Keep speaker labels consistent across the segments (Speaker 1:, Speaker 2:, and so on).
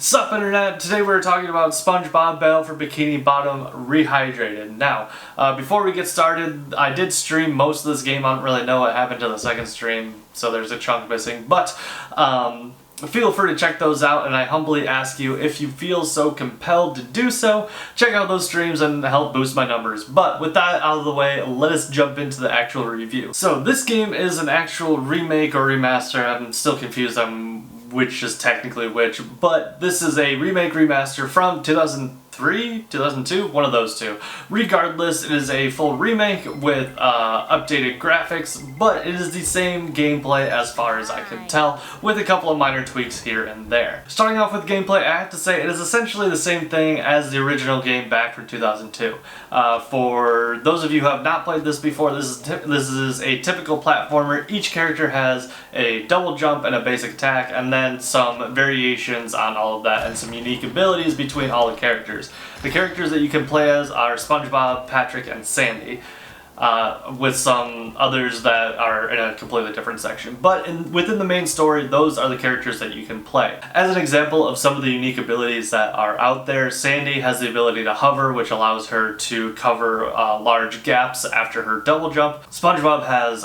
Speaker 1: Sup internet, today we're talking about SpongeBob Battle for Bikini Bottom Rehydrated. Now, before we get started, I did stream most of this game. I don't really know what happened to the second stream, so there's a chunk missing, but feel free to check those out, and I humbly ask you, if you feel so compelled to do so, check out those streams and help boost my numbers. But with that out of the way, let us jump into the actual review. So this game is an actual remake or remaster. I'm still confused on which is technically which, but this is a remake remaster from 2003, 2002, one of those two. Regardless, it is a full remake with updated graphics, but it is the same gameplay as far as I can tell, with a couple of minor tweaks here and there. Starting off with gameplay, I have to say it is essentially the same thing as the original game back from 2002. For those of you who have not played this before, this is a typical platformer. Each character has a double jump and a basic attack, and then some variations on all of that, and some unique abilities between all the characters. The characters that you can play as are SpongeBob, Patrick, and Sandy, with some others that are in a completely different section. But within the main story, those are the characters that you can play. As an example of some of the unique abilities that are out there, Sandy has the ability to hover, which allows her to cover large gaps after her double jump. SpongeBob has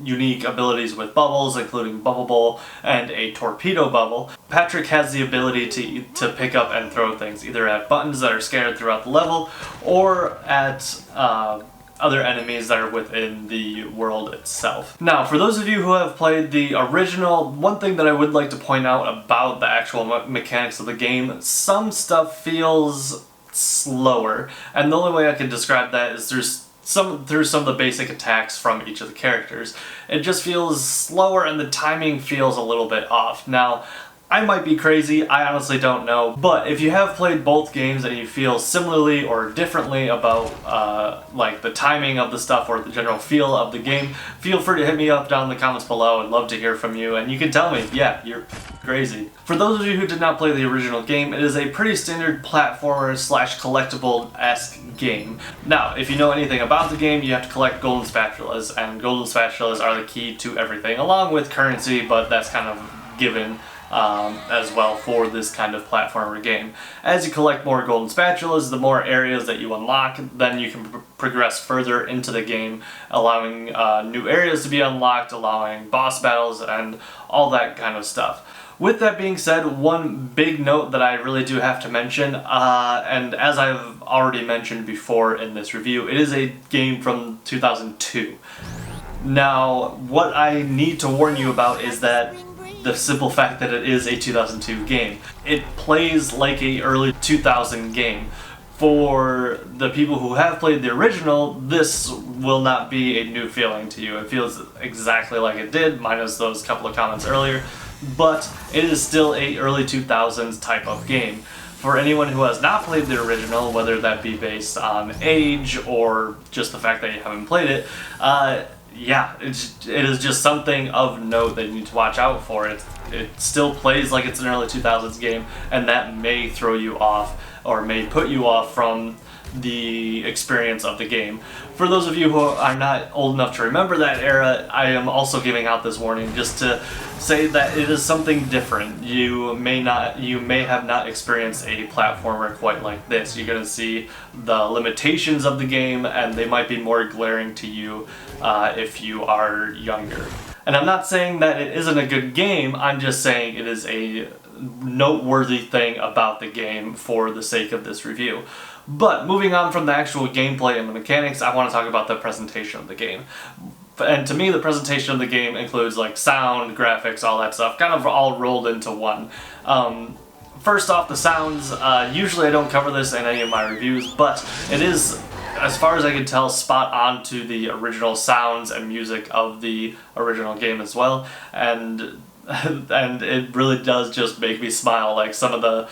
Speaker 1: unique abilities with bubbles, including Bubble Bowl and a torpedo bubble. Patrick has the ability to pick up and throw things, either at buttons that are scattered throughout the level, or at other enemies that are within the world itself. Now, for those of you who have played the original, one thing that I would like to point out about the actual mechanics of the game, some stuff feels slower, and the only way I can describe that is through some of the basic attacks from each of the characters. It just feels slower, and the timing feels a little bit off. Now, I might be crazy, I honestly don't know, but if you have played both games and you feel similarly or differently about like the timing of the stuff or the general feel of the game, feel free to hit me up down in the comments below. I'd love to hear from you, and you can tell me, yeah, you're crazy. For those of you who did not play the original game, it is a pretty standard platformer / collectible-esque game. Now, if you know anything about the game, you have to collect golden spatulas, and golden spatulas are the key to everything, along with currency, but that's kind of given as well for this kind of platformer game. As you collect more golden spatulas, the more areas that you unlock, then you can progress further into the game, allowing new areas to be unlocked, allowing boss battles, and all that kind of stuff. With that being said, one big note that I really do have to mention, and as I've already mentioned before in this review, it is a game from 2002. Now, what I need to warn you about is that the simple fact that it is a 2002 game. It plays like a early 2000 game. For the people who have played the original, this will not be a new feeling to you. It feels exactly like it did, minus those couple of comments earlier, but it is still a early 2000s type of game. For anyone who has not played the original, whether that be based on age or just the fact that you haven't played it, yeah, it is just something of note that you need to watch out for. It still plays like it's an early 2000s game, and that may throw you off, or may put you off from the experience of the game. For those of you who are not old enough to remember that era, I am also giving out this warning just to say that it is something different. You may have not experienced a platformer quite like this. You're going to see the limitations of the game, and they might be more glaring to you if you are younger. And I'm not saying that it isn't a good game, I'm just saying it is a noteworthy thing about the game for the sake of this review. But moving on from the actual gameplay and the mechanics, I want to talk about the presentation of the game. And to me, the presentation of the game includes like sound, graphics, all that stuff, kind of all rolled into one. First off, the sounds. Usually I don't cover this in any of my reviews, but it is, as far as I can tell, spot on to the original sounds and music of the original game as well. And it really does just make me smile. Like some of the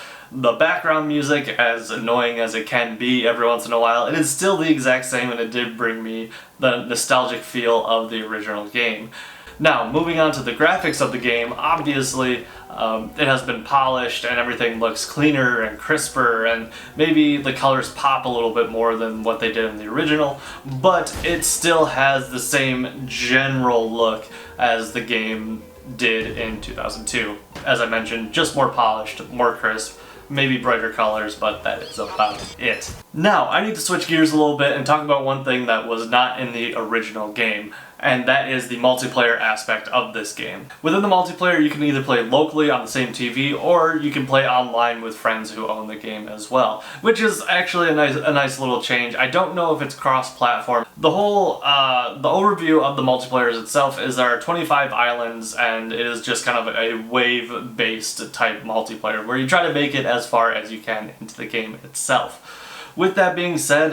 Speaker 1: background music, as annoying as it can be every once in a while, it is still the exact same, and it did bring me the nostalgic feel of the original game. Now, moving on to the graphics of the game, obviously it has been polished and everything looks cleaner and crisper, and maybe the colors pop a little bit more than what they did in the original, but it still has the same general look as the game did in 2002. As I mentioned, just more polished, more crisp, maybe brighter colors, but that is about it. Now, I need to switch gears a little bit and talk about one thing that was not in the original game, and that is the multiplayer aspect of this game. Within the multiplayer, you can either play locally on the same TV, or you can play online with friends who own the game as well, which is actually a nice little change. I don't know if it's cross-platform. The whole, the overview of the multiplayer itself is there are 25 islands, and it is just kind of a wave-based type multiplayer, where you try to make it as far as you can into the game itself. With that being said,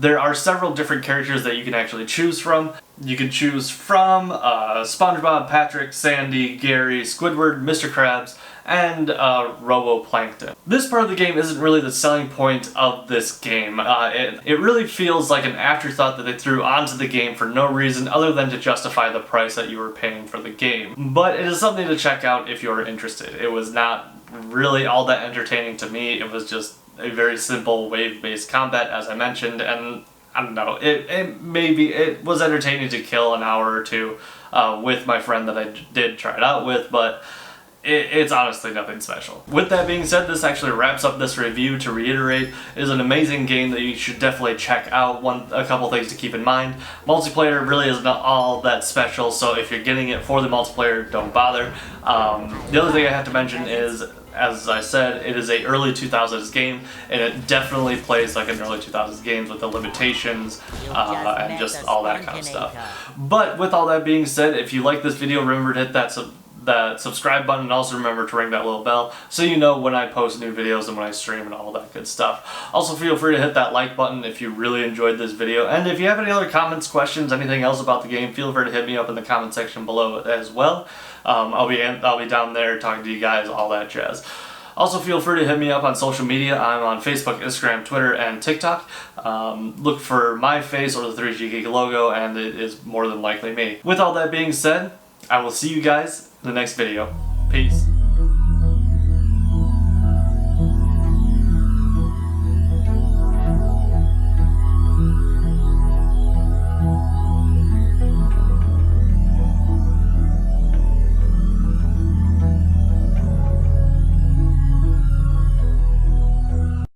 Speaker 1: there are several different characters that you can actually choose from. You can choose from SpongeBob, Patrick, Sandy, Gary, Squidward, Mr. Krabs, and Roboplankton. This part of the game isn't really the selling point of this game. It really feels like an afterthought that they threw onto the game for no reason other than to justify the price that you were paying for the game. But it is something to check out if you're interested. It was not really all that entertaining to me. It was just a very simple wave-based combat, as I mentioned, and I don't know, it was entertaining to kill an hour or two with my friend that I did try it out with, but it's honestly nothing special. With that being said, this actually wraps up this review. To reiterate, it is an amazing game that you should definitely check out. A couple things to keep in mind. Multiplayer really is not all that special, so if you're getting it for the multiplayer, don't bother. The other thing I have to mention is, as I said, it is a early 2000s game, and it definitely plays like an early 2000s game with the limitations and just all that kind of stuff. But with all that being said, if you like this video, remember to hit that subscribe button, and also remember to ring that little bell so you know when I post new videos and when I stream and all that good stuff. Also, feel free to hit that like button if you really enjoyed this video, and if you have any other comments, questions, anything else about the game, feel free to hit me up in the comment section below as well. I'll be down there talking to you guys, all that jazz. Also, feel free to hit me up on social media. I'm on Facebook, Instagram, Twitter, and TikTok. Look for my face or the 3G Geek logo, and it is more than likely me. With all that being said, I will see you guys in the next video. Peace.